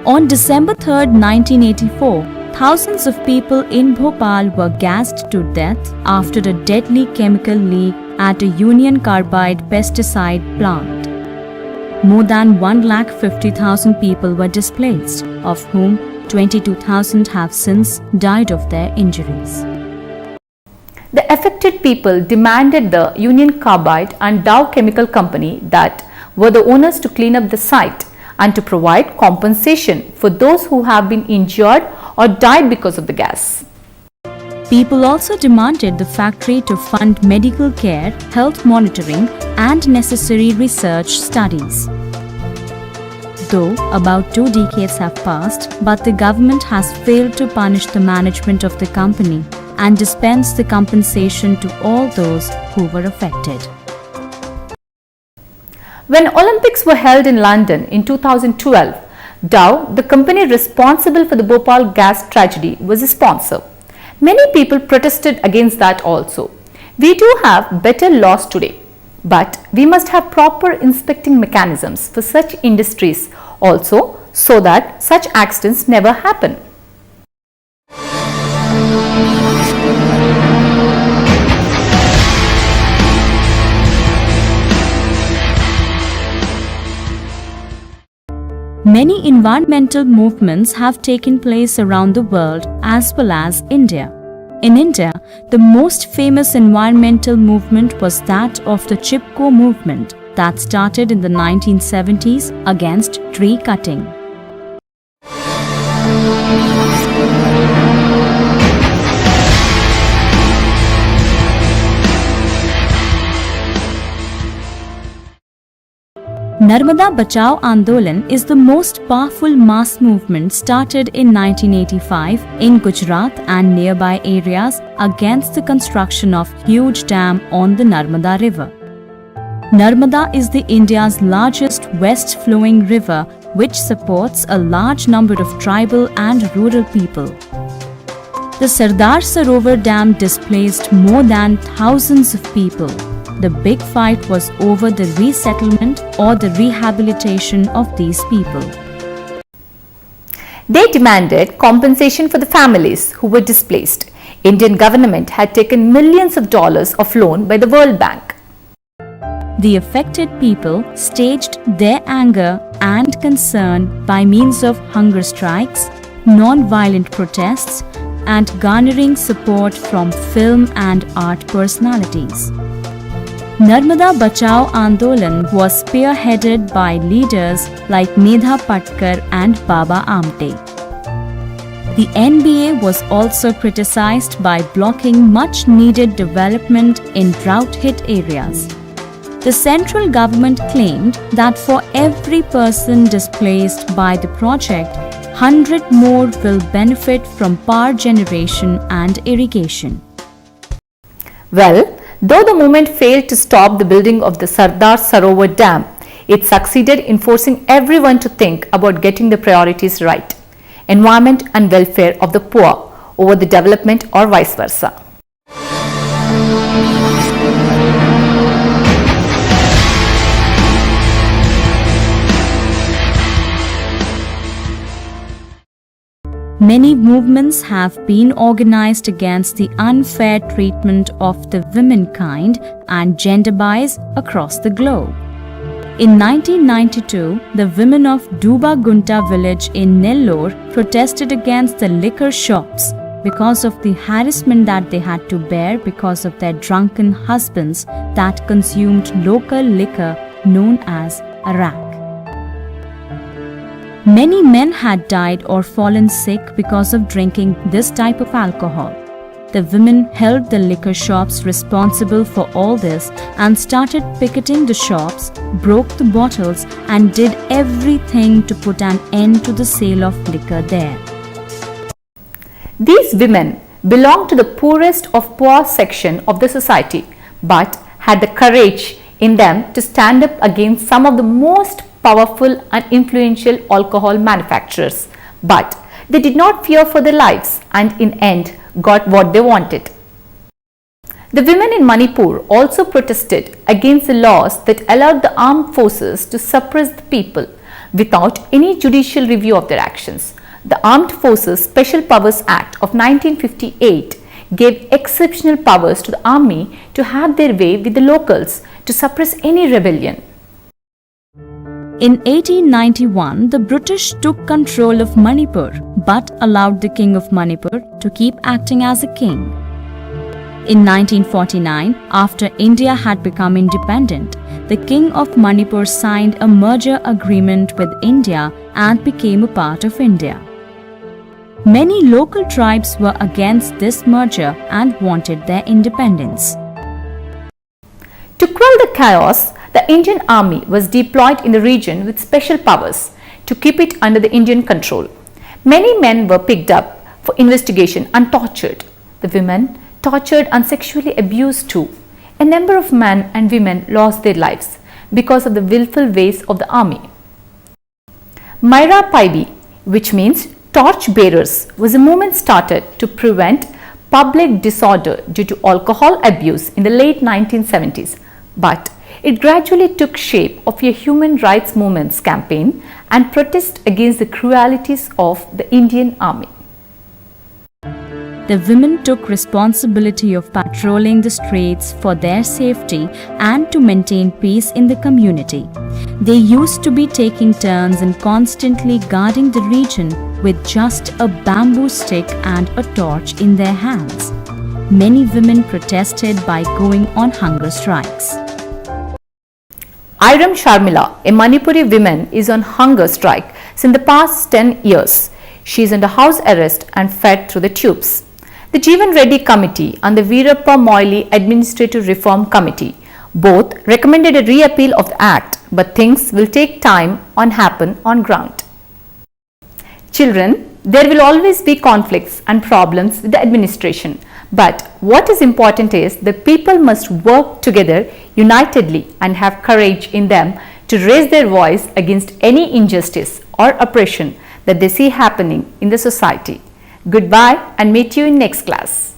On December 3, 1984, thousands of people in Bhopal were gassed to death after a deadly chemical leak at a Union Carbide pesticide plant. More than 150,000 people were displaced, of whom 22,000 have since died of their injuries. The affected people demanded the Union Carbide and Dow Chemical Company, that were the owners, to clean up the site and to provide compensation for those who have been injured or died because of the gas. People also demanded the factory to fund medical care, health monitoring, and necessary research studies. Though about 2 decades have passed, but the government has failed to punish the management of the company and dispense the compensation to all those who were affected. When Olympics were held in London in 2012, Dow, the company responsible for the Bhopal gas tragedy, was a sponsor. Many people protested against that also. We do have better laws today, but we must have proper inspecting mechanisms for such industries also, so that such accidents never happen. Many environmental movements have taken place around the world as well as India. In India, the most famous environmental movement was that of the Chipko movement that started in the 1970s against tree cutting. Narmada Bachao Andolan is the most powerful mass movement started in 1985 in Gujarat and nearby areas against the construction of huge dam on the Narmada river. Narmada is the India's largest west-flowing river, which supports a large number of tribal and rural people. The Sardar Sarovar Dam displaced more than thousands of people. The big fight was over the resettlement or the rehabilitation of these people. They demanded compensation for the families who were displaced. Indian government had taken millions of dollars of loan by the World Bank. The affected people staged their anger and concern by means of hunger strikes, non-violent protests, and garnering support from film and art personalities. Narmada Bachao Andolan was spearheaded by leaders like Medha Patkar and Baba Amte. The NBA was also criticized by blocking much needed development in drought-hit areas. The central government claimed that for every person displaced by the project, 100 more will benefit from power generation and irrigation. Well, though the movement failed to stop the building of the Sardar Sarovar Dam, it succeeded in forcing everyone to think about getting the priorities right, environment and welfare of the poor over the development or vice versa. Many movements have been organized against the unfair treatment of the womankind and gender bias across the globe. In 1992, the women of Duba Gunta village in Nellore protested against the liquor shops because of the harassment that they had to bear because of their drunken husbands that consumed local liquor known as arak. Many men had died or fallen sick because of drinking this type of alcohol. The women held the liquor shops responsible for all this and started picketing the shops, broke the bottles, and did everything to put an end to the sale of liquor there. These women belonged to the poorest of poor section of the society, but had the courage in them to stand up against some of the most powerful and influential alcohol manufacturers, but they did not fear for their lives and in end got what they wanted. The women in Manipur also protested against the laws that allowed the armed forces to suppress the people without any judicial review of their actions. The Armed Forces Special Powers Act of 1958 gave exceptional powers to the army to have their way with the locals to suppress any rebellion. In 1891, the British took control of Manipur but allowed the king of Manipur to keep acting as a king. In 1949, after India had become independent, the king of Manipur signed a merger agreement with India and became a part of India. Many local tribes were against this merger and wanted their independence. To quell the chaos, the Indian army was deployed in the region with special powers to keep it under the Indian control. Many men were picked up for investigation and tortured. The women tortured and sexually abused too. A number of men and women lost their lives because of the willful ways of the army. Myra Paibi, which means torch bearers, was a movement started to prevent public disorder due to alcohol abuse in the late 1970s, but it gradually took shape of a human rights movement campaign and protest against the cruelties of the Indian army. The women took responsibility of patrolling the streets for their safety and to maintain peace in the community. They used to be taking turns and constantly guarding the region with just a bamboo stick and a torch in their hands. Many women protested by going on hunger strikes. Iram Sharmila, a Manipuri woman, is on hunger strike since the past 10 years. She is under house arrest and fed through the tubes. The Jeevan Reddy Committee and the Veerappa Moily Administrative Reform Committee both recommended a reappeal of the Act, but things will take time and happen on ground. Children, there will always be conflicts and problems with the administration, but what is important is the people must work together unitedly and have courage in them to raise their voice against any injustice or oppression that they see happening in the society. Goodbye and meet you in next class.